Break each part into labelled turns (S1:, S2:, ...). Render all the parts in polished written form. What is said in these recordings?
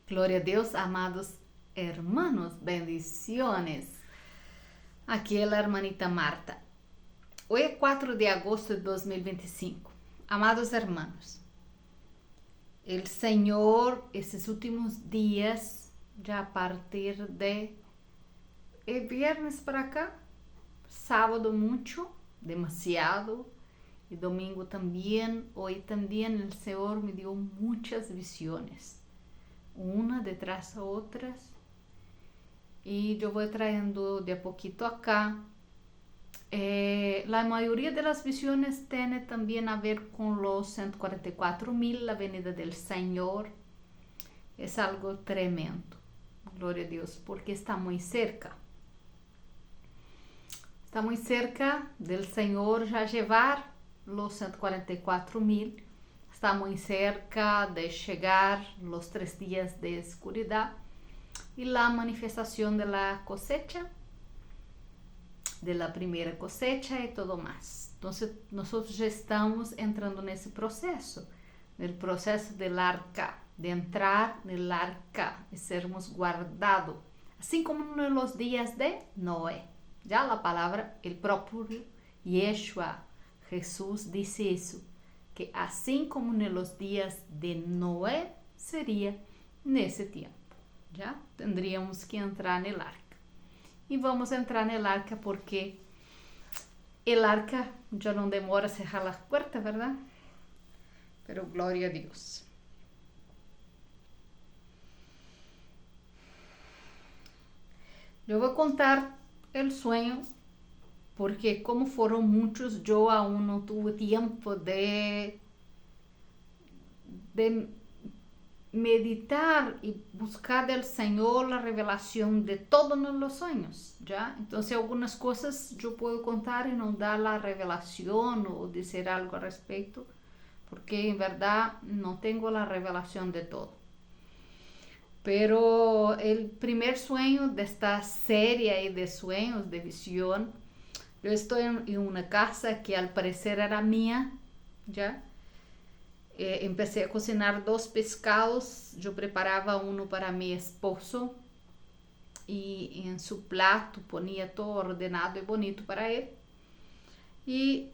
S1: Gloria a Dios, amados hermanos, bendiciones. Aqui é a hermanita Marta. Hoje é 4 de agosto de 2025. Amados hermanos, o Senhor, esses últimos dias, já a partir de viernes para cá, sábado muito, demasiado, e domingo também, hoje também, o Senhor me deu muitas visiones. Una detrás de otras, y yo voy trayendo de a poquito acá. La mayoría de las visiones tiene también a ver con los 144,000, la venida del Señor. Es algo tremendo, gloria a Dios, porque está muy cerca. Está muy cerca del Señor ya llevar los 144,000. Está muy cerca de llegar los 3 días de oscuridad y la manifestación de la cosecha, de la primera cosecha y todo más. Entonces nosotros ya estamos entrando en ese proceso, el proceso del arca, de entrar en el arca y sermos guardados, así como en los días de Noé. Ya la palabra, el propio Yeshua, Jesús dice eso, que assim como nos dias de Noé, seria nesse tempo. Já tendríamos que entrar no arca. E vamos entrar no arca porque o arca já não demora a cerrar as portas, verdade? Pero glória a Deus. Eu vou contar o sonho, porque como foram muitos, eu aún não tive tempo de meditar y buscar del Señor la revelación de todos los sueños, ¿ya? Entonces algunas cosas yo puedo contar y no dar la revelación o decir algo al respecto, porque en verdad no tengo la revelación de todo. Pero el primer sueño de esta serie de sueños, de visión, yo estoy en una casa que al parecer era mía, ¿ya? Empecé a cocinar 2 pescados, yo preparaba uno para mi esposo y en su plato ponía todo ordenado y bonito para él. Y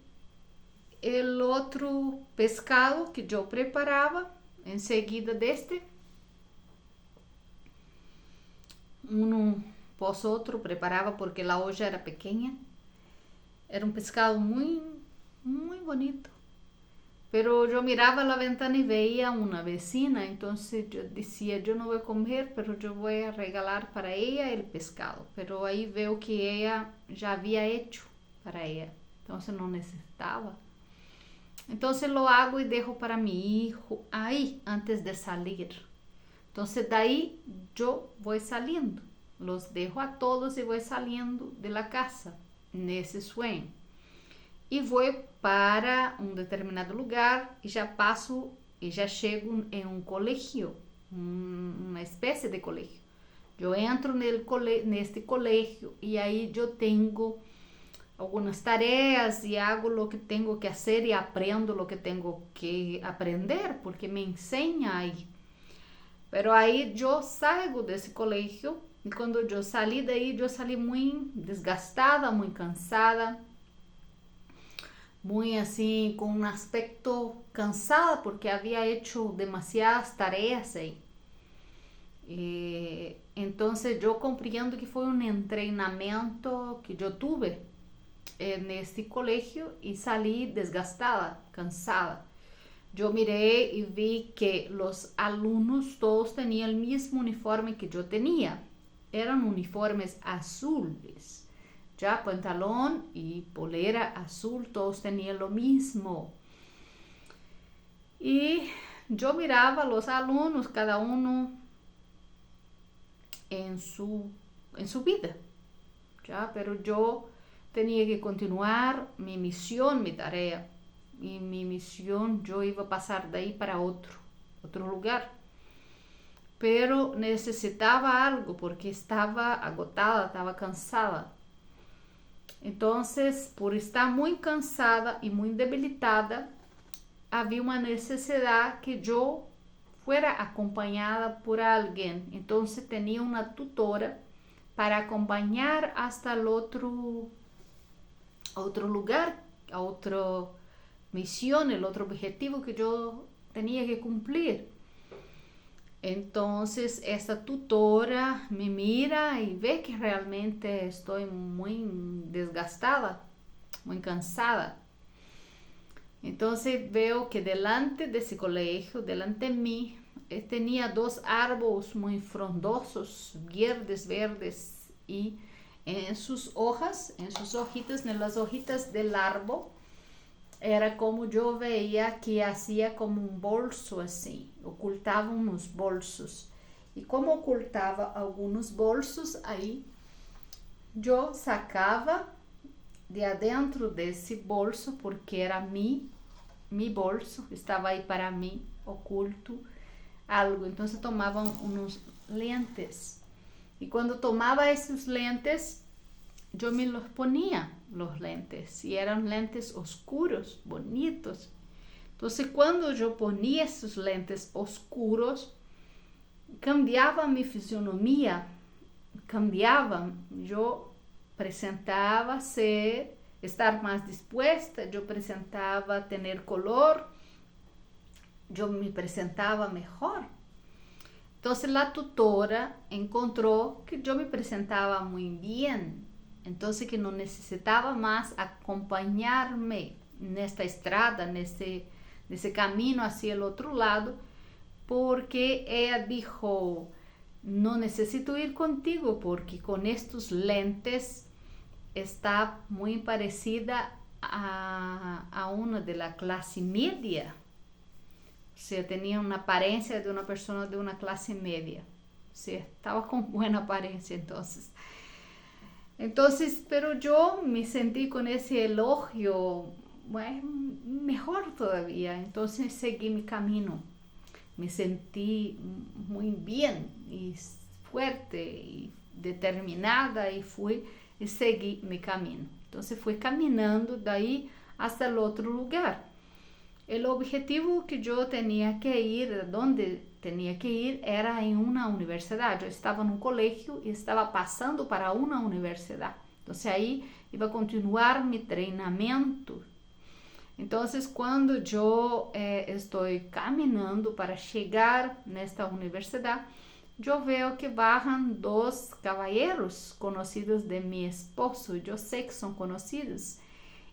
S1: el otro pescado que yo preparaba, enseguida de este, uno pos otro preparaba porque la olla era pequeña. Era un pescado muy, muy bonito. Pero yo miraba a la ventana y veía una vecina, entonces yo decía, yo no voy a comer, pero yo voy a regalar para ella el pescado. Pero ahí veo que ella ya había hecho para ella, entonces no necesitaba. Entonces lo hago y dejo para mi hijo ahí antes de salir. Entonces de ahí yo voy saliendo, los dejo a todos y voy saliendo de la casa en ese sueño. E vou para um determinado lugar e já passo e já chego em um colégio, uma espécie de colégio. Eu entro neste colégio e aí eu tenho algumas tarefas e hago o que tenho que fazer e aprendo o que tenho que aprender, porque me ensina aí. Pero aí eu saio desse colégio e quando eu saí daí, eu saí muito desgastada, muito cansada, muy así, con un aspecto cansada porque había hecho demasiadas tareas ahí. Entonces yo comprendo que fue un entrenamiento que yo tuve en este colegio y salí desgastada, cansada. Yo miré y vi que los alumnos todos tenían el mismo uniforme que yo tenía. Eran uniformes azules. Ya pantalón y polera azul, todos tenían lo mismo. Y yo miraba a los alumnos, cada uno en su vida, ya, pero yo tenía que continuar mi misión, mi tarea. Y mi misión, yo iba a pasar de ahí para otro lugar. Pero necesitaba algo porque estaba agotada, estaba cansada. Entonces, por estar muy cansada y muy debilitada, havia uma necessidade que eu fuera acompañada por alguien. Entonces tenía una tutora para acompañar hasta el otro lugar, a otra misión, el otro objetivo que yo tenía que cumplir. Entonces esta tutora me mira y ve que realmente estoy muy desgastada, muy cansada. Entonces veo que delante de ese colegio, delante de mí, tenía dos árboles muy frondosos, verdes, y en sus hojas, en sus hojitas, en las hojitas del árbol, era como yo veía que hacía como un bolso así, ocultaba unos bolsos. Y como ocultaba algunos bolsos ahí, yo sacaba de adentro desse bolso, porque era mi bolso, estava aí para mim, oculto algo. Então eu tomava uns lentes. E quando tomava esses lentes, eu me los ponía, los lentes. E eram lentes oscuros, bonitos. Então, quando eu ponía esses lentes oscuros, cambiava minha fisionomia, cambiava. Eu presentava ser, estar mais disposta, eu presentava ter color, eu me apresentava melhor. Então, a tutora encontrou que eu me apresentava muito bem, então que não necessitava mais acompanhar-me nesta estrada, nesse caminho hacia o outro lado, porque ela dijo: no necesito ir contigo porque con estos lentes está muy parecida a una de la clase media. O sea, tenía una apariencia de una persona de una clase media. O sea, estaba con buena apariencia entonces. Pero yo me sentí con ese elogio, bueno, mejor todavía. Entonces seguí mi camino. Me sentí muy bien y fuerte y determinada y fui y seguí mi camino. Entonces fui caminando de ahí hasta el otro lugar. El objetivo que yo tenía que ir, donde tenía que ir, era en una universidad. Yo estaba en un colegio y estaba pasando para una universidad. Entonces ahí iba a continuar mi entrenamiento. Entonces, quando eu estou caminhando para chegar nesta universidade, eu vejo que bajan dois caballeros conhecidos de meu esposo. Eu sei que são conhecidos.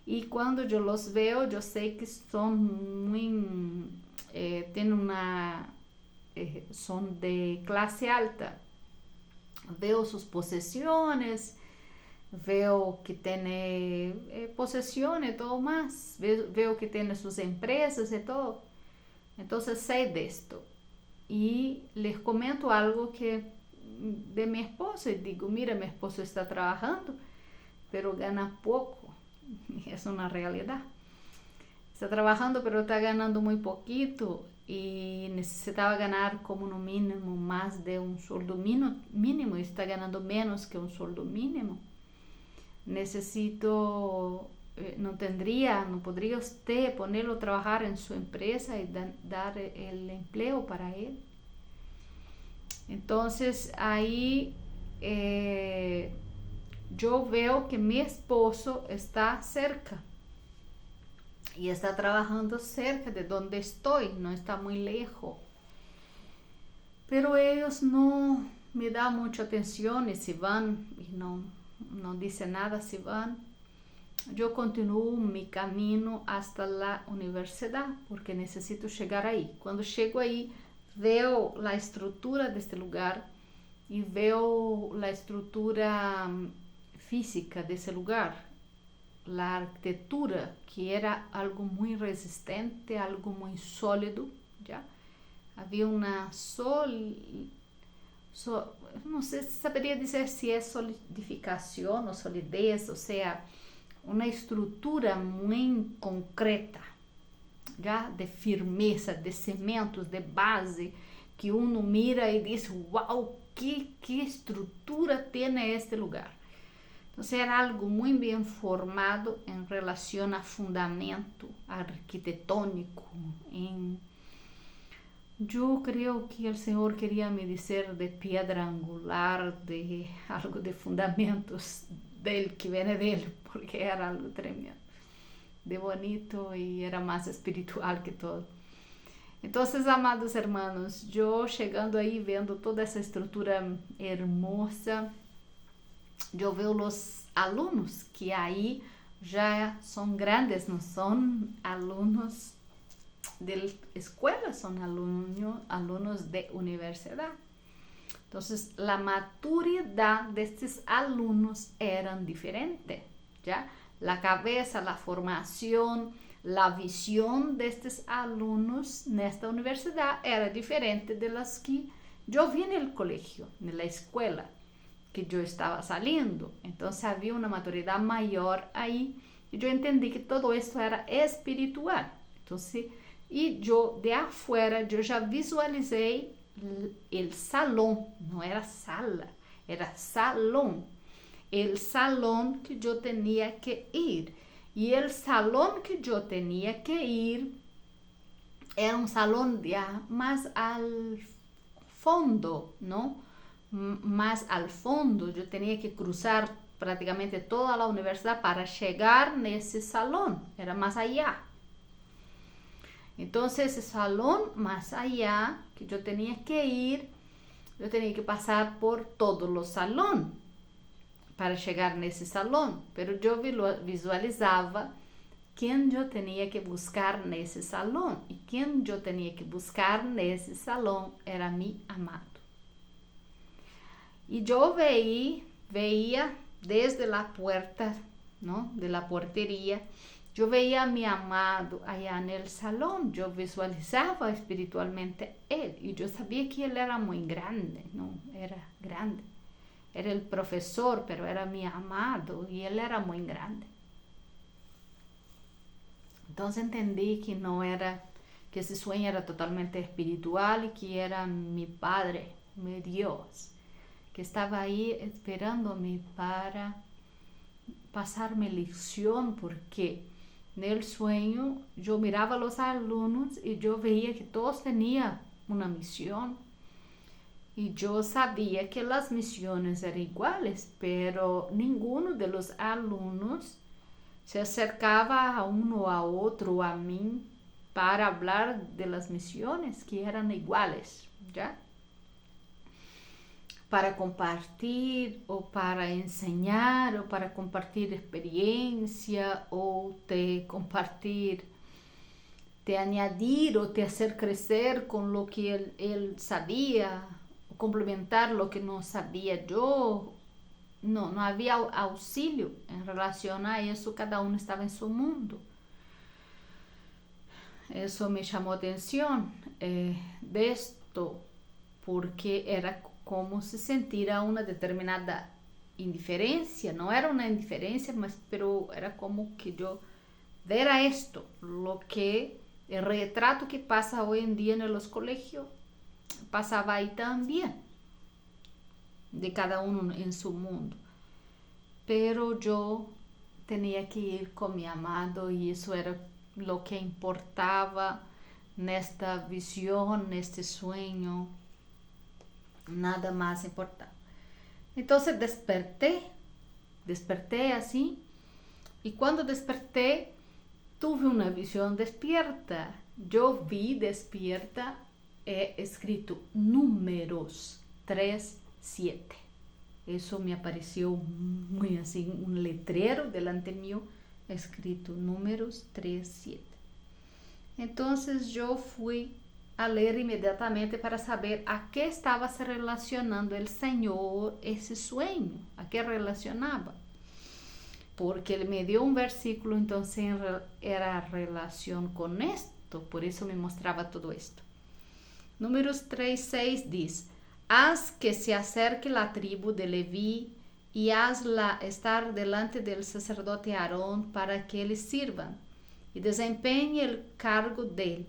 S1: E quando eu los vejo, eu sei que são muito, são de classe alta. Veo suas possessões, veo que tiene posesión y todo más, veo que tiene sus empresas y todo. Entonces sé de esto y les comento algo que de mi esposo y digo: mira, mi esposo está trabajando pero gana poco. Es una realidad. Está trabajando pero está ganando muy poquito y necesitaba ganar como no mínimo más de un sueldo mínimo y está ganando menos que un sueldo mínimo. Necesito, no podría usted ponerlo a trabajar en su empresa y dar el empleo para él. Entonces ahí yo veo que mi esposo está cerca y está trabajando cerca de donde estoy, no está muy lejos. Pero ellos no me dan mucha atención y se van y no dice nada, se van. Yo continúo mi camino hasta la universidad porque necesito llegar ahí. Cuando llego ahí, veo la estructura de este lugar y veo la estructura física de ese lugar, la arquitectura, que era algo muy resistente, algo muy sólido, ¿ya? Había una no sé, sabería decir si es solidificación o solidez, o sea, una estructura muy concreta, ya, de firmeza, de cimientos, de base, que uno mira y dice: wow, qué estructura tiene este lugar. Entonces era algo muy bien formado en relación a fundamento arquitectónico, Yo creo que el Señor quería me decir de piedra angular, de algo de fundamentos del que viene de Él, porque era algo tremendo, de bonito y era más espiritual que todo. Entonces, amados hermanos, yo llegando ahí, viendo toda esa estructura hermosa, yo veo los alumnos que ahí ya son grandes, no son alumnos de escuela, son alumnos de universidad. Entonces, la maturidad de estos alumnos eran diferente, ¿ya? La cabeza, la formación, la visión de estos alumnos en esta universidad era diferente de las que yo vi en el colegio, en la escuela que yo estaba saliendo. Entonces había una maturidad mayor ahí y yo entendí que todo esto era espiritual. Entonces, y yo de afuera, yo ya visualicé el salón, no era sala, era salón, el salón que yo tenía que ir. Y el salón que yo tenía que ir era un salón ya más al fondo, ¿no? Más al fondo. Yo tenía que cruzar prácticamente toda la universidad para llegar a ese salón. Era más allá. Entonces, ese salón más allá que yo tenía que ir, yo tenía que pasar por todos los salones para chegar nesse salão, pero eu visualizava quem eu tinha que buscar nesse salão, e quem eu tinha que buscar nesse salão era meu amado. E eu veia desde a porta, não, de la porteria, eu veia a meu amado allá no salão, eu visualizava espiritualmente ele, e eu sabia que ele era muito grande, não, era grande. Era el profesor, pero era mi amado y él era muy grande. Entonces entendí que no era, que ese sueño era totalmente espiritual y que era mi Padre, mi Dios, que estaba ahí esperándome para pasarme lección, porque en el sueño yo miraba a los alumnos y yo veía que todos tenían una misión. Y yo sabía que las misiones eran iguales, pero ninguno de los alumnos se acercaba a uno a otro, a mí, para hablar de las misiones que eran iguales, ¿ya? Para compartir o para enseñar o para compartir experiencia o te compartir, te añadir o te hacer crecer con lo que él sabía, complementar lo que no sabía yo. No había auxilio en relación a eso, cada uno estaba en su mundo. Eso me llamó atención de esto, porque era como se sentira una determinada indiferencia, no era una indiferencia, pero era como que yo viera esto, lo que el retrato que pasa hoy en día en los colegios, pasaba ahí también, de cada uno en su mundo. Pero yo tenía que ir con mi amado y eso era lo que importaba en esta visión, en este sueño, nada más importaba. Entonces desperté así, y cuando desperté tuve una visión despierta. Yo vi despierta escrito números 3-7. Eso me apareció muy así, un letrero delante mío escrito números 3-7. Entonces yo fui a leer inmediatamente para saber a qué estaba se relacionando el Señor ese sueño, a qué relacionaba. Porque Él me dio un versículo, entonces era relación con esto, por eso me mostraba todo esto. Números 3:6 diz: haz que se acerque la tribu de Leví y hazla estar delante del sacerdote Aarón para que le sirvan y desempeñe el cargo de él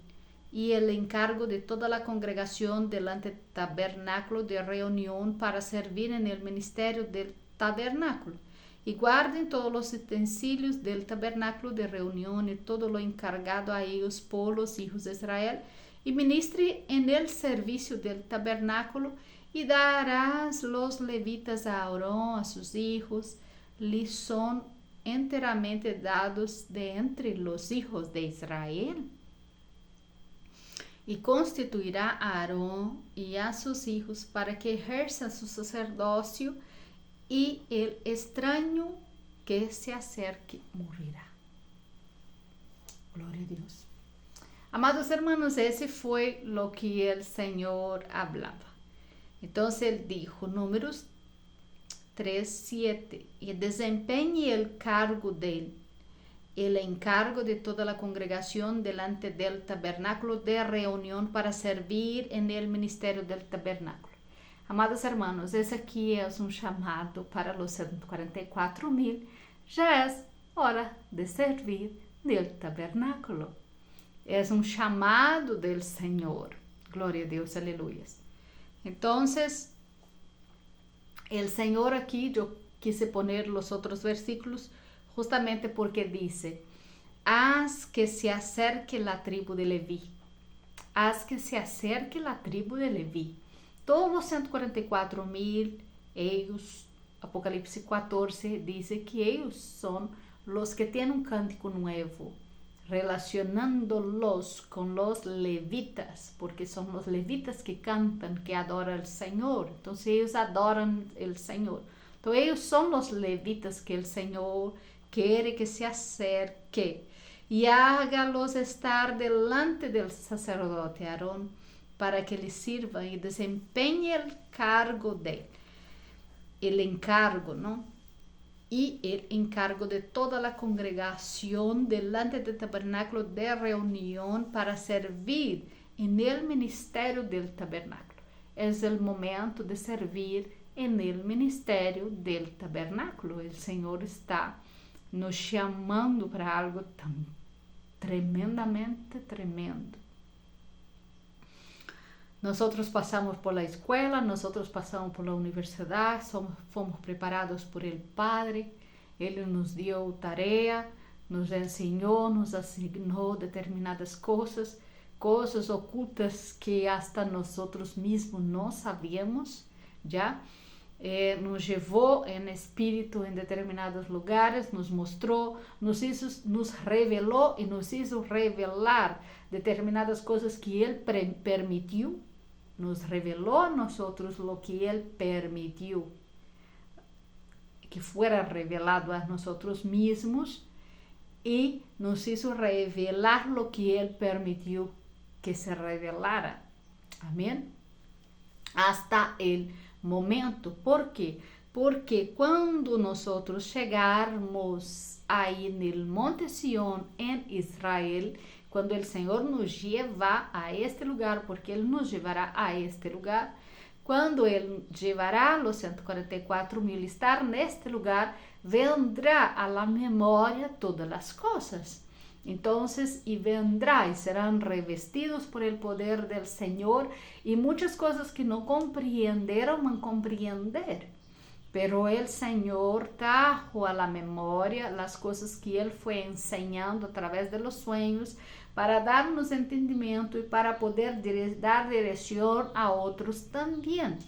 S1: y el encargo de toda la congregación delante del tabernáculo de reunión para servir en el ministerio del tabernáculo. Y guarden todos los utensilios del tabernáculo de reunión y todo lo encargado a ellos por los hijos de Israel, y ministre en el servicio del tabernáculo, y darás los levitas a Aarón, a sus hijos, les son enteramente dados de entre los hijos de Israel. Y constituirá a Aarón y a sus hijos para que ejerzan su sacerdocio, y el extraño que se acerque morirá. Gloria a Dios. Amados hermanos, ese fue lo que el Señor hablaba. Entonces él dijo, Números 3:7, y desempeñe el cargo de el encargo de toda la congregación delante del tabernáculo de reunión para servir en el ministerio del tabernáculo. Amados hermanos, esse aqui é um chamado para os 144,000. Já é hora de servir no tabernáculo. É um chamado do Senhor. Glória a Deus, aleluia. Então, o Senhor aqui, eu quise poner os outros versículos justamente porque dice, haz que se acerque la tribu de Leví. Haz que se acerque la tribu de Leví. Todos os 144,000, ellos, Apocalipse 14, dice que ellos son los que tienen un cántico nuevo, relacionándolos con los levitas, porque son los levitas que cantan, que adoran al Señor. Entonces ellos adoran el Señor. Entonces ellos son los levitas que el Señor quiere que se acerque y hágalos estar delante del sacerdote Aarón para que le sirva y desempeñe el cargo de el encargo, ¿no? Y el encargo de toda la congregación delante del tabernáculo de reunión para servir en el ministerio del tabernáculo. Es el momento de servir en el ministerio del tabernáculo. El Señor está nos chamando para algo tão tremendamente tremendo. Nós passamos por la escola, nós passamos por la universidade, fomos preparados por el Padre, Ele nos deu tarefa, nos ensinou, nos asignou determinadas coisas ocultas que hasta nós mesmos não sabíamos, já? Nos levou em espírito em determinados lugares, nos mostrou, nos revelou e nos hizo revelar determinadas coisas que Ele permitiu, nos revelou a nós o que Ele permitiu que fuera revelado a nós mesmos e nos hizo revelar lo que Ele permitiu que se revelara. Amém? Hasta el momento. ¿Por quê? Porque quando nós chegarmos aí no Monte Sión em Israel, quando o Senhor nos lleva a este lugar, porque Ele nos llevará a este lugar, quando Ele llevará a los 144,000 estar neste lugar, vendrá a la memória todas as coisas. Entonces, y vendrá y serán revestidos por el poder del Señor, y muchas cosas que no comprendieron van a comprender. Pero el Señor trajo a la memoria las cosas que Él fue enseñando a través de los sueños para darnos entendimiento y para poder dar dirección a otros también.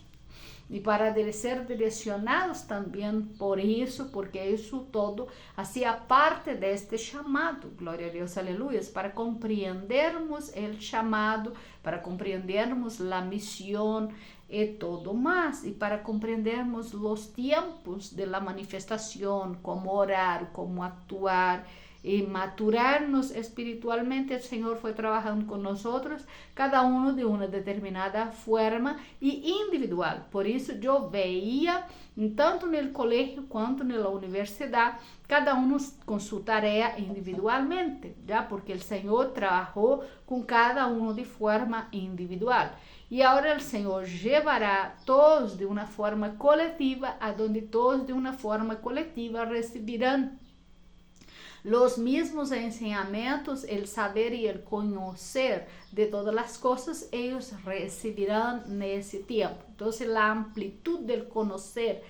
S1: Y para ser direccionados también por eso, porque eso todo hacía parte de este llamado, gloria a Dios, aleluya, para comprendermos el llamado, para comprendermos la misión y todo más, y para comprendermos los tiempos de la manifestación, cómo orar, cómo actuar, y maturarnos espiritualmente. El Señor fue trabajando con nosotros, cada uno de una determinada forma y individual. Por eso yo veía, tanto en el colegio cuanto en la universidad, cada uno con su tarea individualmente, ¿ya? Porque el Señor trabajó con cada uno de forma individual. Y ahora el Señor llevará a todos de una forma colectiva, a donde todos de una forma colectiva recibirán los mismos enseñamientos, el saber y el conocer de todas las cosas, ellos recibirán en ese tiempo. Entonces la amplitud del conocer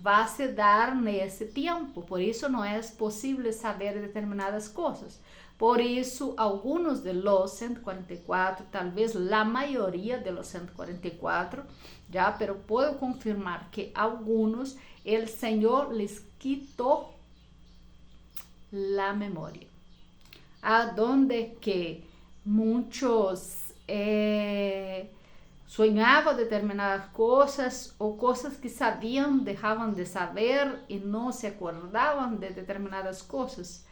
S1: va a se dar en ese tiempo. Por eso no es posible saber determinadas cosas, Por isso, algunos de los 144, tal vez la mayoría de los 144, ya, pero puedo confirmar que algunos el Señor les quitó la memoria. A donde que muchos sonhavam determinadas coisas ou coisas que sabiam, deixavam de saber e não se acordavam de determinadas coisas.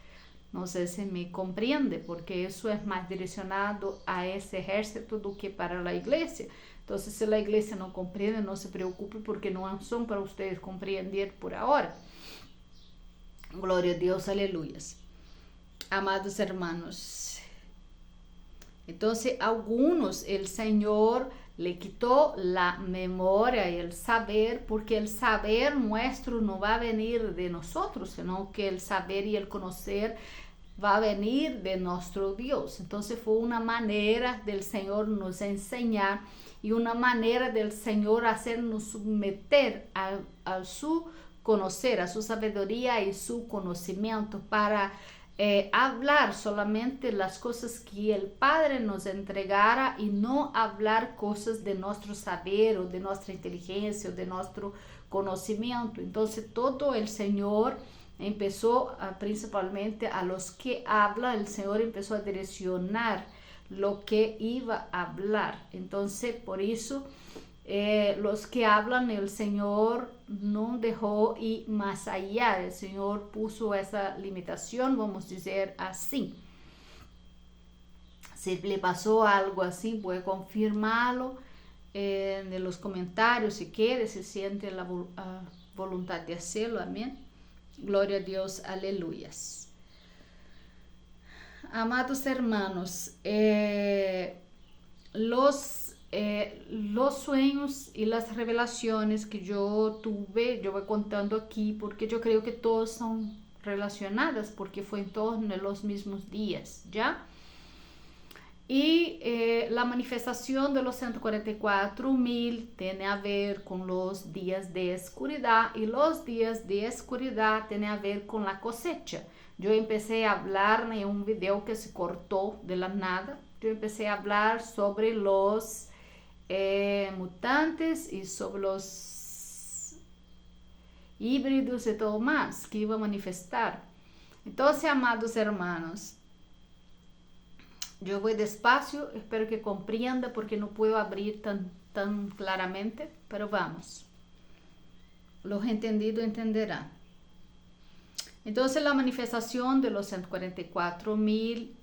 S1: Não sei se me compreende, porque isso é mais direcionado a esse exército do que para a igreja. Então, se a igreja não compreende, não se preocupe, porque não são para vocês compreender por agora. Glória a Deus, aleluias. Amados hermanos, então, alguns, o Senhor le quitó la memoria y el saber, porque el saber nuestro no va a venir de nosotros, sino que el saber y el conocer va a venir de nuestro Dios. Entonces fue una manera del Señor nos enseñar y una manera del Señor hacernos someter a su conocer, a su sabiduría y su conocimiento para hablar solamente las cosas que el Padre nos entregara y no hablar cosas de nuestro saber o de nuestra inteligencia o de nuestro conocimiento. Entonces todo el Señor empezó principalmente a los que hablan, el Señor empezó a direccionar lo que iba a hablar. Entonces por eso los que hablan, el Señor no dejó ir más allá, el Señor puso esa limitación, vamos a decir así. Si le pasó algo así, puede confirmarlo en los comentarios si quiere, si siente la voluntad de hacerlo, amén. Gloria a Dios, aleluyas. Amados hermanos, los sueños y las revelaciones que yo tuve, yo voy contando aquí porque yo creo que todos son relacionadas porque fue en todos los mismos días, ¿ya? Y la manifestación de los 144,000 tiene a ver con los días de oscuridad y los días de oscuridad tienen a ver con la cosecha. Yo empecé a hablar en un video que se cortó de la nada. Yo empecé a hablar sobre los mutantes y sobre los híbridos y todo más que iba a manifestar. Entonces, amados hermanos, yo voy despacio, espero que comprenda porque no puedo abrir tan claramente, pero vamos. Los entendidos entenderán. Entonces, la manifestación de los 144,000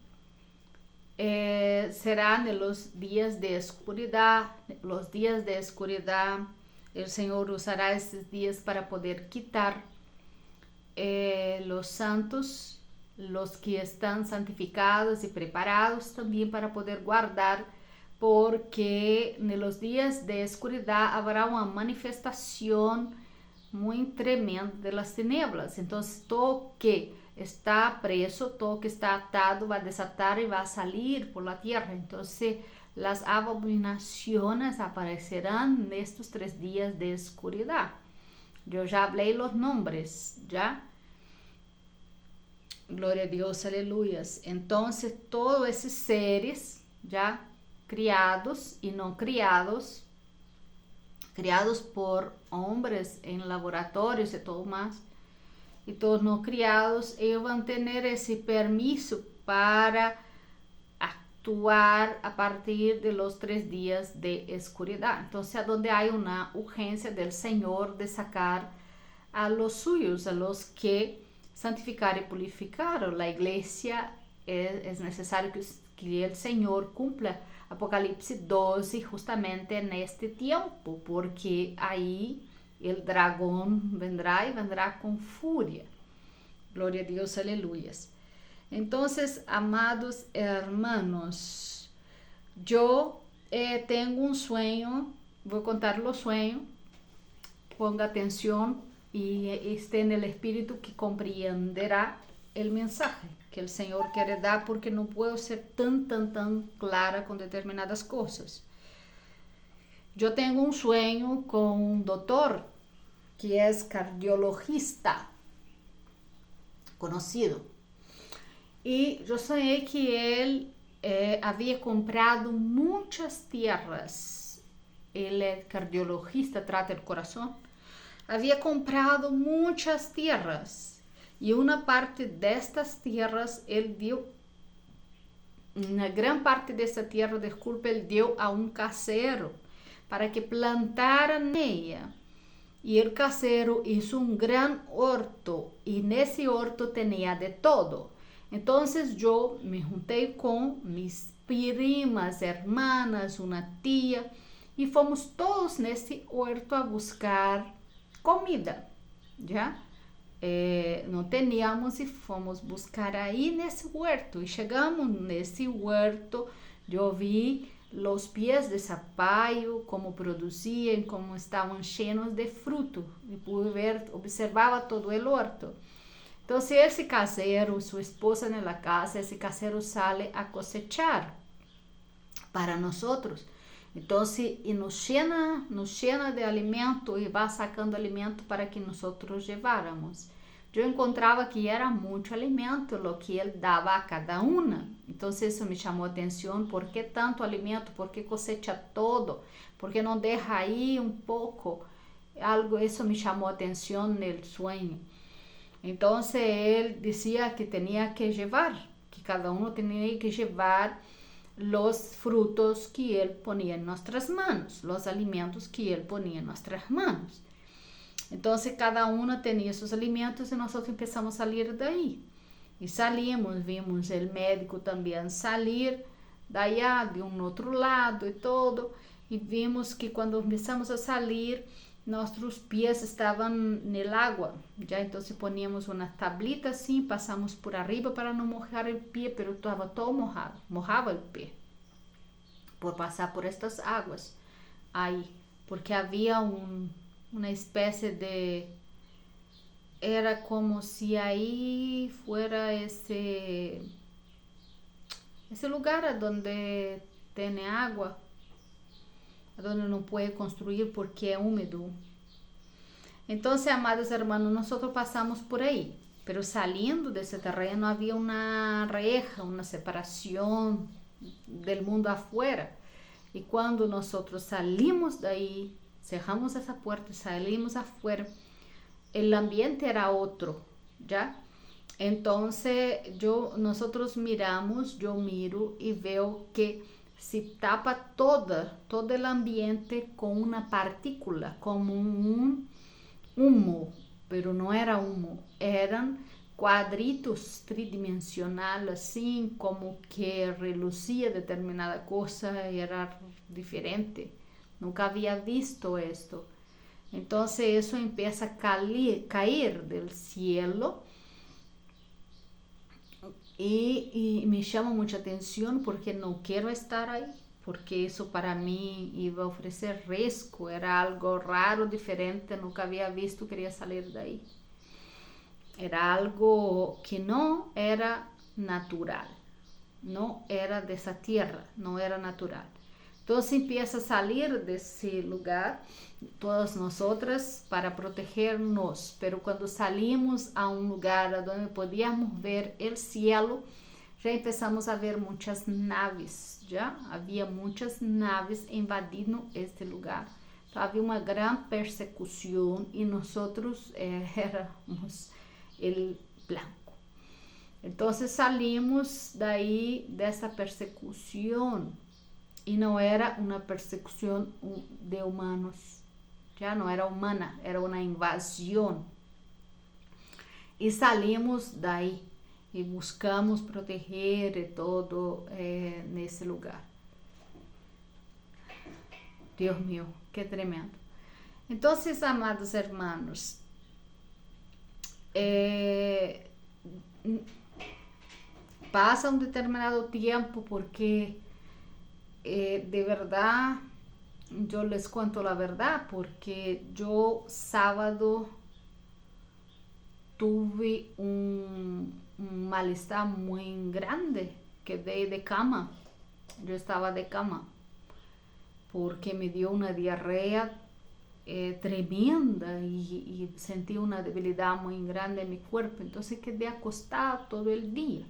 S1: serán en los días de oscuridad. Los días de oscuridad, el Señor usará estos días para poder quitar los santos, los que están santificados y preparados también para poder guardar, porque en los días de oscuridad habrá una manifestación muy tremenda de las tinieblas. Entonces todo que está preso, todo que está atado va a desatar y va a salir por la tierra. Entonces las abominaciones aparecerán en estos 3 días de oscuridad. Yo ya hablé los nombres, ¿ya? Gloria a Dios, aleluyas. Entonces todos esos seres ya criados y no criados, criados por hombres en laboratorios y todo más, y todos no criados, ellos van a tener ese permiso para actuar a partir de los 3 días de oscuridad. Entonces, a donde hay una urgencia del Señor de sacar a los suyos, a los que santificar y purificar. La iglesia es necesario que el Señor cumpla Apocalipsis 12 justamente en este tiempo, porque ahí el dragón vendrá y vendrá con furia. Gloria a Dios, aleluyas. Entonces, amados hermanos, yo tengo un sueño, voy a contar los sueños, ponga atención y esté en el espíritu que comprenderá el mensaje que el Señor quiere dar, porque no puedo ser tan clara con determinadas cosas. Yo tengo un sueño con un doctor que es cardiologista conocido, Y yo soñé que él había comprado muchas tierras. Él es cardiologista, trata el corazón. Había comprado muchas tierras. Y una parte de estas tierras él dio, una gran parte de esa tierra, disculpe, él dio a un casero para que plantara en ella. Y el casero hizo un gran horto y en ese horto tenía de todo. Entonces yo me junté con mis primas, hermanas, una tía y fomos todos nesse huerto a buscar comida, ¿ya? Não teníamos e fomos buscar aí nesse huerto. E chegamos nesse huerto, eu vi los pies de zapallo, como produzían, como estaban llenos de fruto. Y pude ver, observaba todo el huerto. Entonces ese casero, su esposa en la casa, ese casero sale a cosechar para nosotros. Entonces, y nos llena de alimento y va sacando alimento para que nosotros lleváramos. Yo encontraba que era mucho alimento lo que él daba a cada una. Entonces eso me llamó atención. ¿Por qué tanto alimento? ¿Por qué cosecha todo? ¿Por qué no deja ahí un poco? Algo, eso me llamó atención en el sueño. Entonces él decía que tenía que llevar, que cada uno tenía que llevar los frutos que él ponía en nuestras manos, los alimentos que él ponía en nuestras manos. Entonces cada uno tenía sus alimentos y nosotros empezamos a salir de ahí. Y salimos, vimos el médico también salir de allá, de un otro lado y todo. Y vimos que cuando empezamos a salir, nuestros pies estaban en el agua. Ya entonces poníamos una tablita así, pasamos por arriba para no mojar el pie, pero estaba todo mojado, mojaba el pie por pasar por estas aguas ahí, porque había una especie de, era como si ahí fuera ese lugar donde tiene agua, donde no puede construir porque es húmedo. Entonces, amados hermanos, nosotros pasamos por ahí, pero saliendo de ese terreno había una reja, una separación del mundo afuera. Y cuando nosotros salimos de ahí, cerramos esa puerta y salimos afuera, el ambiente era otro, ¿ya? Entonces nosotros miramos, yo miro y veo que se tapa todo el ambiente con una partícula, como un humo, pero no era humo, eran cuadritos tridimensionales, assim, como que relucía determinada cosa, era diferente. Nunca había visto esto. Entonces eso empieza a caer del cielo y me llama mucha atención porque no quiero estar ahí, porque eso para mí iba a ofrecer riesgo, era algo raro, diferente, nunca había visto, quería salir de ahí. Era algo que no era natural, no era de esa tierra, no era natural. Entonces empieza a salir de ese lugar, todas nosotras, para protegernos, pero cuando salimos a un lugar donde podíamos ver el cielo, ya empezamos a ver muchas naves, ya había muchas naves invadindo este lugar. Então, había una gran persecución y nosotros éramos el blanco. Entonces salimos de ahí, de esa persecución, y no era una persecución de humanos, ya no era humana, era una invasión. Y salimos de ahí y buscamos proteger todo en ese lugar. Dios mío, qué tremendo. Entonces, amados hermanos, pasa un determinado tiempo porque de verdad, yo les cuento la verdad, porque yo sábado tuve un malestar muy grande, quedé de cama, yo estaba de cama, porque me dio una diarrea tremenda y sentí una debilidad muy grande en mi cuerpo, entonces quedé acostada todo el día.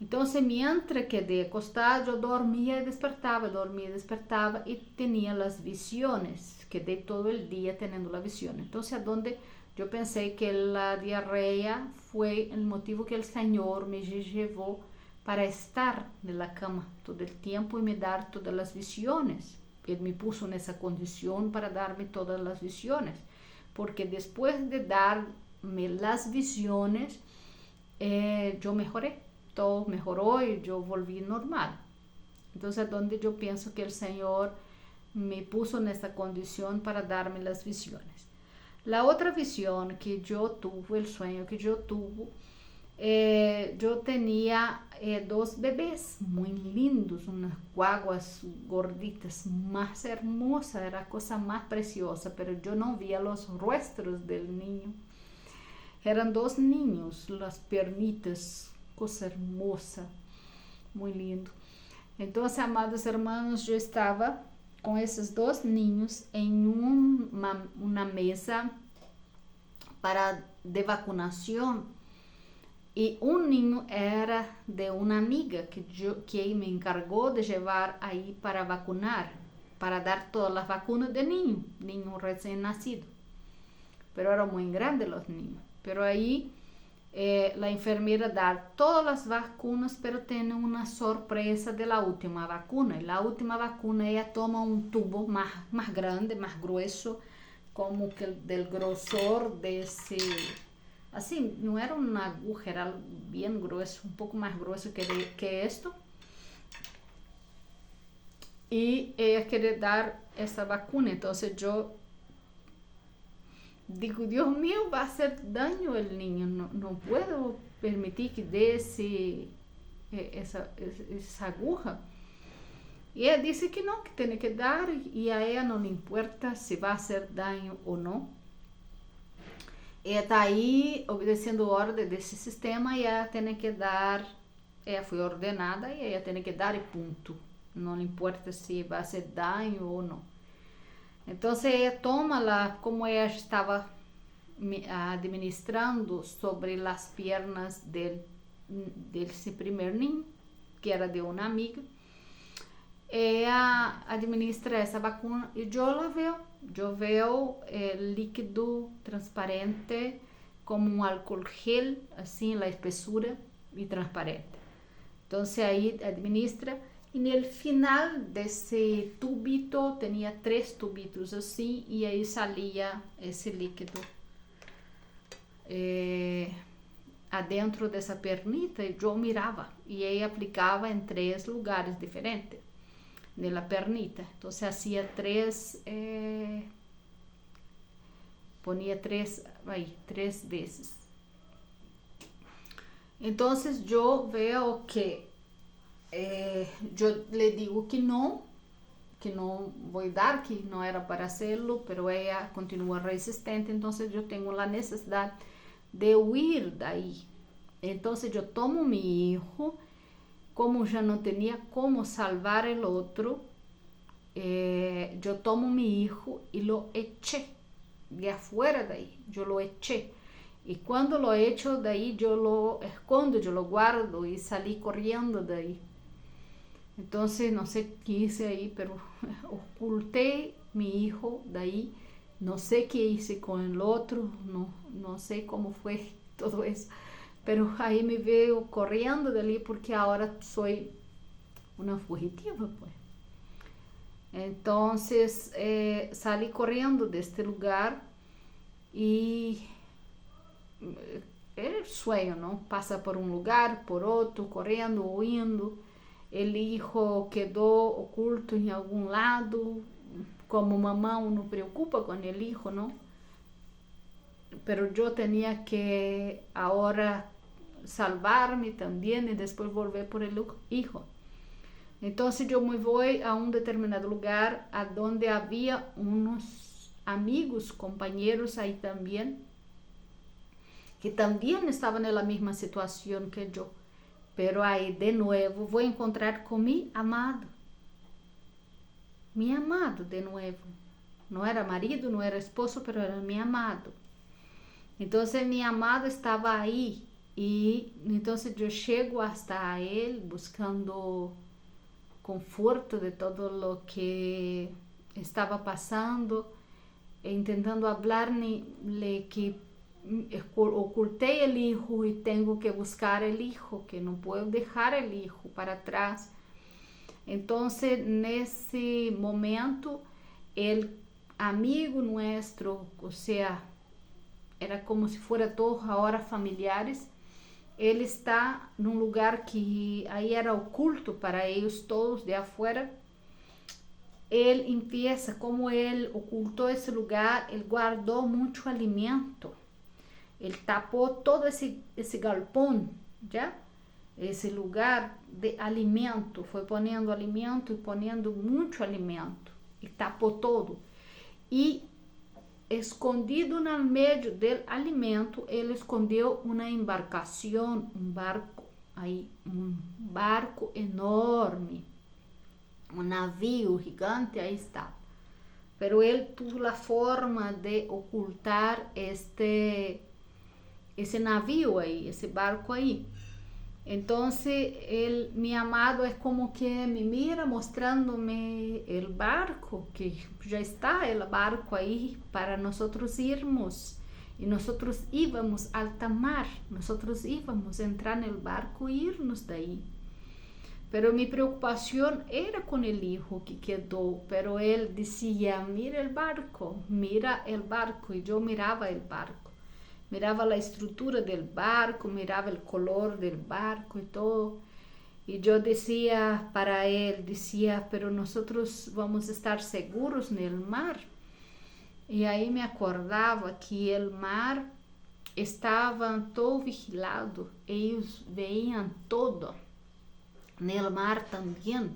S1: Entonces, mientras quedé acostada, yo dormía y despertaba y tenía las visiones. Quedé todo el día teniendo la visión. Entonces, a donde yo pensé que la diarrea fue el motivo que el Señor me llevó para estar en la cama todo el tiempo y me dar todas las visiones. Él me puso en esa condición para darme todas las visiones. Porque después de darme las visiones, yo mejoré. Todo mejoró y yo volví normal. Entonces, donde yo pienso que el Señor me puso en esta condición para darme las visiones. La otra visión que yo tuve, el sueño que yo tuve, yo tenía dos bebés muy lindos, unas guaguas gorditas, más hermosas, era la cosa más preciosa, pero yo no veía los rostros del niño. Eran dos niños, las piernitas, cosa hermosa, muy lindo. Entonces, amados hermanos, yo estaba con esos dos niños en una mesa de vacunación y un niño era de una amiga que me encargó de llevar ahí para vacunar, para dar todas las vacunas de niño recién nacido. Pero eran muy grandes los niños. Pero ahí la enfermera da todas las vacunas, pero tiene una sorpresa de la última vacuna. Y la última vacuna ella toma un tubo más grande, más grueso, como que del grosor de ese, así, no era una aguja, era bien grueso, un poco más grueso que esto. Y ella quiere dar esa vacuna, entonces yo digo, Dios mío, va a hacer daño el niño, no puedo permitir que dé esa aguja. Y ella dice que no, que tiene que dar y a ella no le importa si va a hacer daño o no. Ella está ahí obedeciendo orden de ese sistema y ella tiene que dar, ella fue ordenada y ella tiene que dar y punto. No le importa si va a hacer daño o no. Entonces ella toma como ella estaba administrando sobre las piernas de ese primer niño, que era de una amiga. Ella administra esa vacuna y yo veo el líquido transparente como un alcohol gel, así en la espesura y transparente. Entonces ahí administra. Y en el final de ese tubito tenía 3 tubitos así y ahí salía ese líquido adentro de esa pernita y yo miraba y ella aplicaba en 3 lugares diferentes de la pernita. Entonces hacía 3, ponía 3 ahí, 3 veces. Entonces yo veo que yo le digo que no voy a dar, que no era para hacerlo, pero ella continúa resistente, entonces yo tengo la necesidad de huir de ahí. Entonces yo tomo mi hijo, como ya no tenía cómo salvar el otro, yo tomo mi hijo y lo eché de afuera de ahí, yo lo eché. Y cuando lo echo de ahí, yo lo escondo, yo lo guardo y salí corriendo de ahí. Entonces, no sé qué hice ahí, pero oculté mi hijo de ahí. No sé qué hice con el otro, no sé cómo fue todo eso. Pero ahí me veo corriendo de ahí porque ahora soy una fugitiva, pues. Entonces, salí corriendo de este lugar y era el sueño, ¿no? Pasa por un lugar, por otro, corriendo, huyendo. El hijo quedó oculto en algún lado. Como mamá uno preocupa con el hijo, ¿no? Pero yo tenía que ahora salvarme también y después volver por el hijo. Entonces yo me voy a un determinado lugar a donde había unos amigos, compañeros ahí también, que también estaban en la misma situación que yo. Pero ahí de nuevo voy a encontrar con mi amado de nuevo. No era marido, no era esposo, pero era mi amado. Entonces mi amado estaba ahí Y entonces yo llego hasta él buscando conforto de todo lo que estaba pasando e intentando hablarle que oculté el hijo y tengo que buscar el hijo, que no puedo dejar el hijo para atrás. Entonces, en ese momento, el amigo nuestro, o sea, era como si fuera todos ahora familiares, él está en un lugar que ahí era oculto para ellos todos de afuera. Él empieza, como él ocultó ese lugar, él guardó mucho alimento. Él tapó todo ese galpón, ¿ya? Ese lugar de alimento, fue poniendo alimento y poniendo mucho alimento. Y tapó todo. Y escondido en el medio del alimento, él escondió una embarcación, un barco, ahí, un barco enorme, un navío gigante, ahí está. Pero él tuvo la forma de ocultar ese navío ahí, ese barco ahí. Entonces, mi amado es como que me mira mostrándome el barco, que ya está el barco ahí para nosotros irnos. Y nosotros íbamos a alta mar, nosotros íbamos a entrar en el barco e irnos de ahí. Pero mi preocupación era con el hijo que quedó, pero él decía, mira el barco, y yo miraba el barco. Miraba la estructura del barco, miraba el color del barco y todo. Y yo decía para él, pero nosotros vamos a estar seguros en el mar. Y ahí me acordaba que el mar estaba todo vigilado. Ellos veían todo. En el mar también.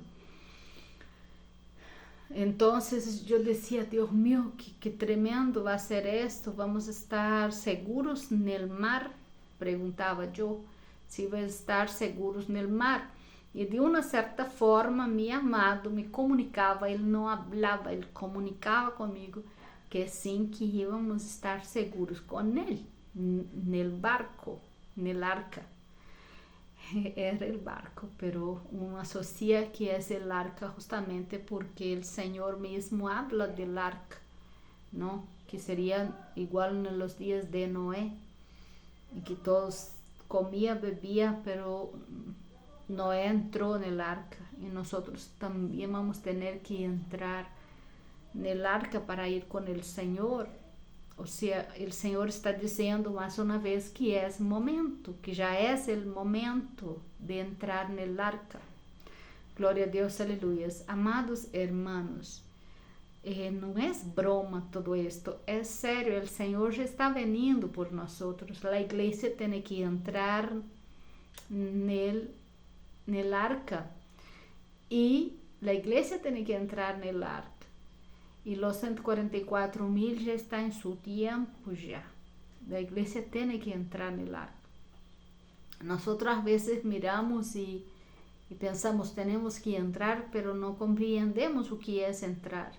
S1: Entonces yo decía, Dios mío, qué tremendo va a ser esto, vamos a estar seguros en el mar, preguntaba yo, si va a estar seguros en el mar. Y de una cierta forma mi amado me comunicaba, él no hablaba, él comunicaba conmigo que sí, que íbamos a estar seguros con él, en el barco, en el arca. Era el barco, pero uno asocia que es el arca justamente porque el Señor mismo habla del arca, ¿no? Que sería igual en los días de Noé, y que todos comían, bebían, pero Noé entró en el arca y nosotros también vamos a tener que entrar en el arca para ir con el Señor. O sea, el Señor está diciendo más una vez que es momento, que ya es el momento de entrar en el arca. Gloria a Dios, aleluya. Amados hermanos, no es broma todo esto, es serio, el Señor ya está veniendo por nosotros. La iglesia tiene que entrar en el arca y la iglesia tiene que entrar en el arca. Y los 144,000 ya está en su tiempo ya. La iglesia tiene que entrar en el arca. Nosotros a veces miramos y pensamos tenemos que entrar, pero no comprendemos o que es entrar.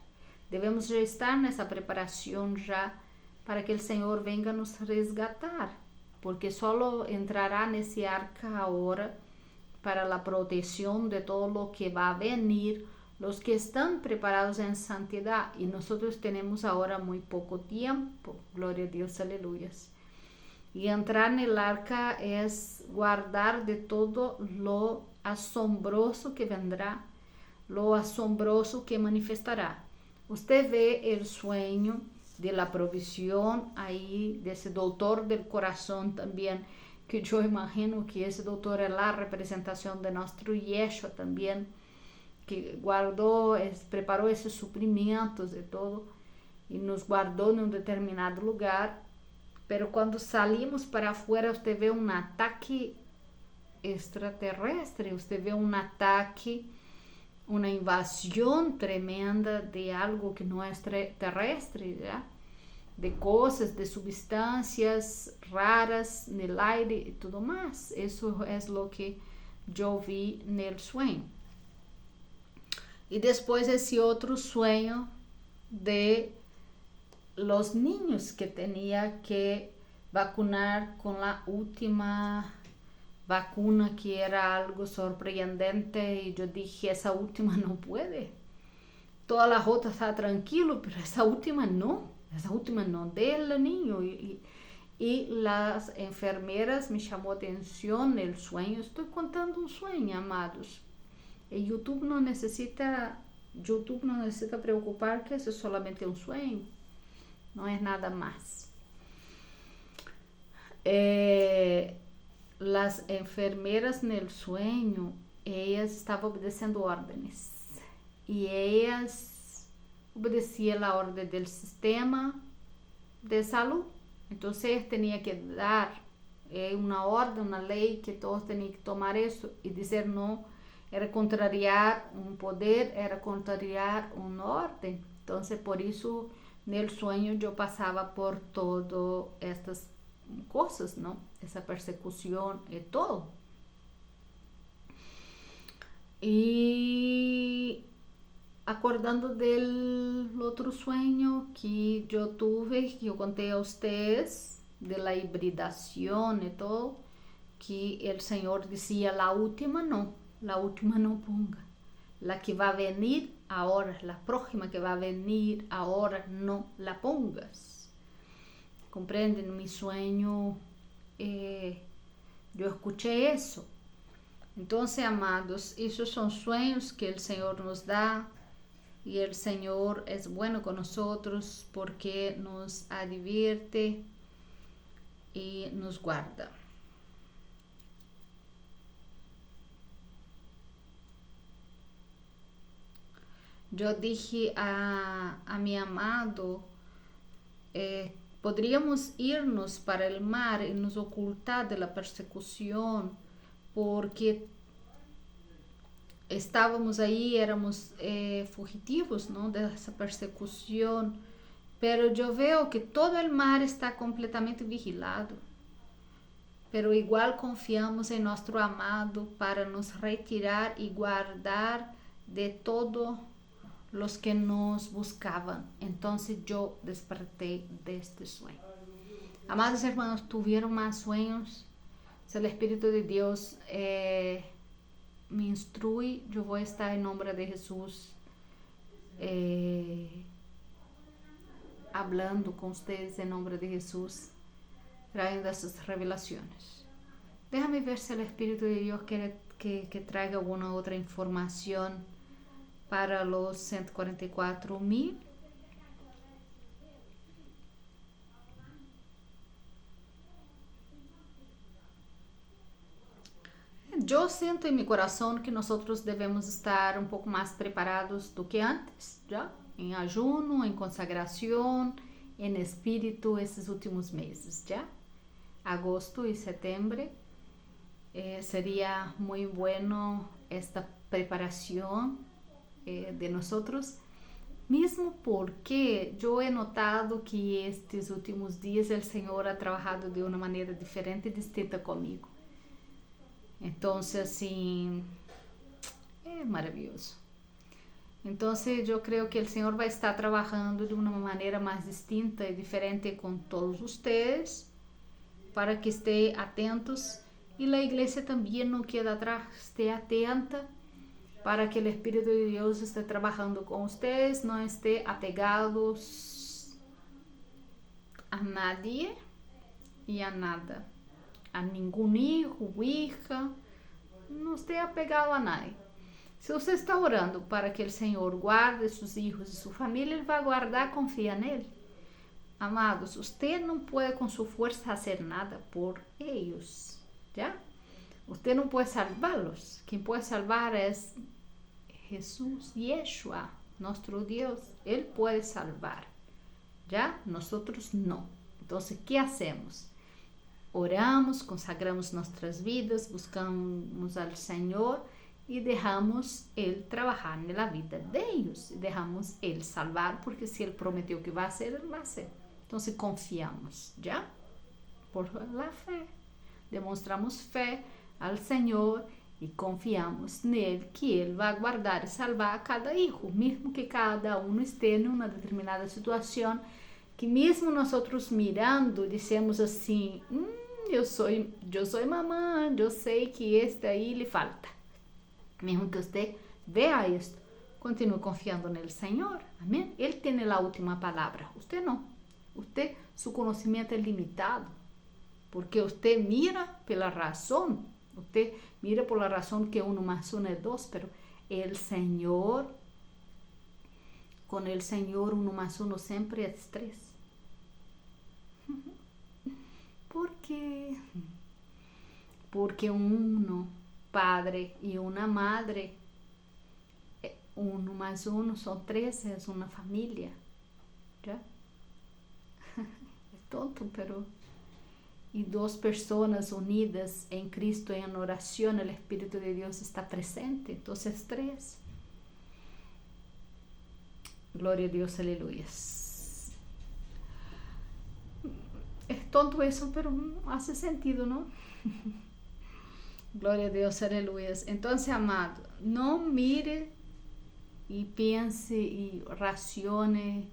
S1: Debemos ya estar en esa preparación ya para que el Señor venga a nos resgatar, porque solo entrará en ese arca ahora para la protección de todo lo que va a venir, los que están preparados en santidad, y nosotros tenemos ahora muy poco tiempo, gloria a Dios, aleluyas. Y entrar en el arca es guardar de todo lo asombroso que vendrá, lo asombroso que manifestará. Usted ve el sueño de la provisión ahí, de ese doctor del corazón también, que yo imagino que ese doctor es la representación de nuestro Yeshua también, que guardó, preparó esos suplimientos de todo y nos guardó en un determinado lugar. Pero cuando salimos para afuera, usted ve un ataque extraterrestre, usted ve un ataque, una invasión tremenda de algo que no es terrestre, ¿ya? De cosas, de sustancias raras en el aire y todo más. Eso es lo que yo vi en el sueño. Y después ese otro sueño de los niños que tenía que vacunar con la última vacuna que era algo sorprendente y yo dije, esa última no puede. Todas las otras está tranquilo, pero esa última no del niño. Y las enfermeras me llamó atención el sueño. Estoy contando un sueño, amados. Y YouTube no necesita preocupar que eso es solamente un sueño. No es nada más. Las enfermeras en el sueño, ellas estaban obedeciendo órdenes. Y ellas obedecían la orden del sistema de salud. Entonces tenía que dar una orden, una ley que todos tenían que tomar eso y decir no, era contrariar un poder, era contrariar un orden. Entonces por eso en el sueño yo pasaba por todas estas cosas, ¿no? Esa persecución y todo. Y acordando del otro sueño que yo tuve, que yo conté a ustedes, de la hibridación y todo, que el Señor decía, la última no ponga. La que va a venir ahora, la próxima que va a venir ahora, no la pongas. ¿Comprenden? Mi sueño, yo escuché eso. Entonces, amados, esos son sueños que el Señor nos da. Y el Señor es bueno con nosotros porque nos advierte y nos guarda. Yo dije a mi amado, podríamos irnos para el mar y nos ocultar de la persecución porque estábamos ahí, éramos fugitivos, ¿no? De esa persecución, pero yo veo que todo el mar está completamente vigilado, pero igual confiamos en nuestro amado para nos retirar y guardar de todos los que nos buscaban. Entonces yo desperté de este sueño. Amados hermanos, ¿tuvieron más sueños? Si el Espíritu de Dios me instruye, yo voy a estar en nombre de Jesús hablando con ustedes en nombre de Jesús, trayendo esas revelaciones. Déjame ver si el Espíritu de Dios quiere que traiga alguna otra información para los 144,000. Yo siento en mi corazón que nosotros debemos estar un poco más preparados do que antes, ¿ya? En ayuno, en consagración, en espíritu, estos últimos meses, ¿ya? Agosto y septiembre. Sería muy bueno esta preparación de nosotros, mismo porque yo he notado que estos últimos días el Señor ha trabajado de una manera diferente y distinta conmigo. Entonces, sí, es maravilloso. Entonces, yo creo que el Señor va a estar trabajando de una manera más distinta y diferente con todos ustedes para que estén atentos y la iglesia también no quede atrás, esté atenta para que el Espíritu de Dios esté trabajando con ustedes, no esté apegados a nadie y a nada. A ningún hijo o hija, no esté apegado a nadie. Se você está orando para que o Senhor guarde seus hijos e sua família, Ele vai guardar, confia nele. Amados, você não pode com sua força fazer nada por eles, ¿ya? Você não pode salvá-los. Quem pode salvar é Jesus, Yeshua, nosso Deus. Ele pode salvar, ¿ya? Nosotros não. Então, o que hacemos? Oramos, consagramos nossas vidas, buscamos ao Senhor e deixamos Ele trabalhar na vida deles. E deixamos Ele salvar, porque se Ele prometeu que vai ser, Ele vai ser. Então, se confiamos, já? Por la fé. Demonstramos fé ao Senhor e confiamos nele, que Ele vai guardar e salvar a cada hijo, mesmo que cada um esteja em uma determinada situação que mesmo nós outros mirando, dissemos assim, eu sou mamã, eu sei que este aí lhe falta. Mesmo que você vea isto, continue confiando no Senhor, amém? Ele tem a última palavra, você não. Você, seu conhecimento é limitado, porque você mira pela razão, você mira por la razão que 1 más 1 es 2, pero el Señor, con el Señor 1 más 1 siempre es 3. ¿Por qué? Porque uno padre y una madre, 1 más 1 son 3, es una familia. ¿Ya? Es tonto, pero... Y 2 personas unidas en Cristo en oración, el Espíritu de Dios está presente. Entonces 3. Gloria a Dios, aleluya. Es tonto eso, pero hace sentido, ¿no? Gloria a Dios, aleluya. Entonces, amado, no mire y piense y racione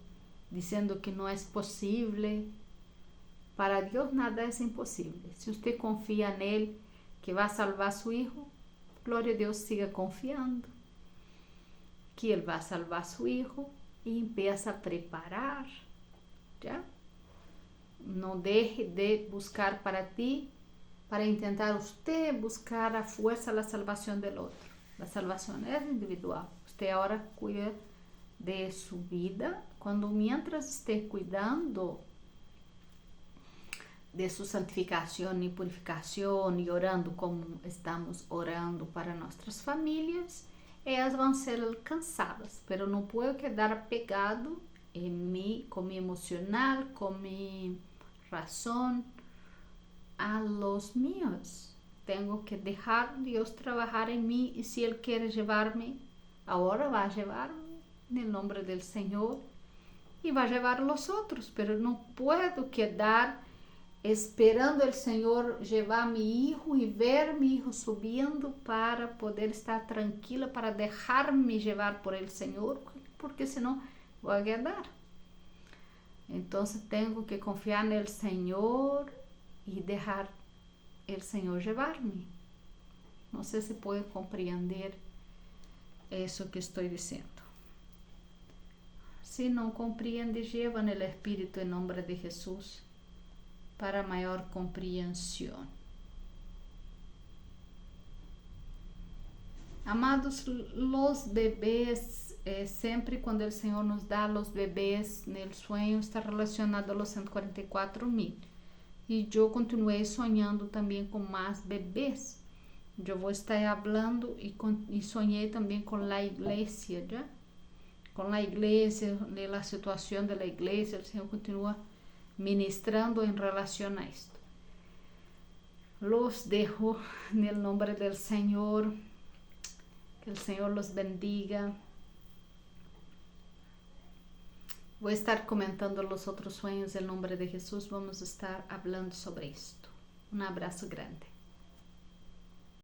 S1: diciendo que no es posible. Para Dios nada es imposible. Si usted confía en Él, que va a salvar a su hijo, gloria a Dios, siga confiando. Que Él va a salvar a su hijo y empieza a preparar. ¿Ya? No deje de buscar para ti, para intentar usted buscar a fuerza la salvación del otro. La salvación es individual. Usted ahora cuida de su vida. Mientras esté cuidando de su santificación y purificación y orando como estamos orando para nuestras familias, ellas van a ser alcanzadas, pero no puedo quedar pegado en mí, con mi emocional, con mi razón, a los míos. Tengo que dejar a Dios trabajar en mí, y si Él quiere llevarme, ahora va a llevarme en el nombre del Señor y va a llevar a los otros, pero no puedo quedar esperando el Señor llevar a mi hijo y ver a mi hijo subiendo para poder estar tranquila, para dejarme llevar por el Señor, porque senão voy a quedar. Entonces tengo que confiar en el Señor y dejar el Señor llevarme. No sé si puede comprender eso que estoy diciendo. Si no comprende, lleva en el Espíritu en nombre de Jesús para mayor comprensión. Amados, los bebés, siempre cuando el Señor nos da los bebés en el sueño, está relacionado a los 144,000. Y yo continué soñando también con más bebés. Yo voy a estar hablando y soñé también con la iglesia, ¿ya? Con la iglesia, de la situación de la iglesia, el Señor continúa ministrando en relación a esto. Los dejo en el nombre del Señor. Que el Señor los bendiga. Voy a estar comentando los otros sueños en nombre de Jesús. Vamos a estar hablando sobre esto. Un abrazo grande.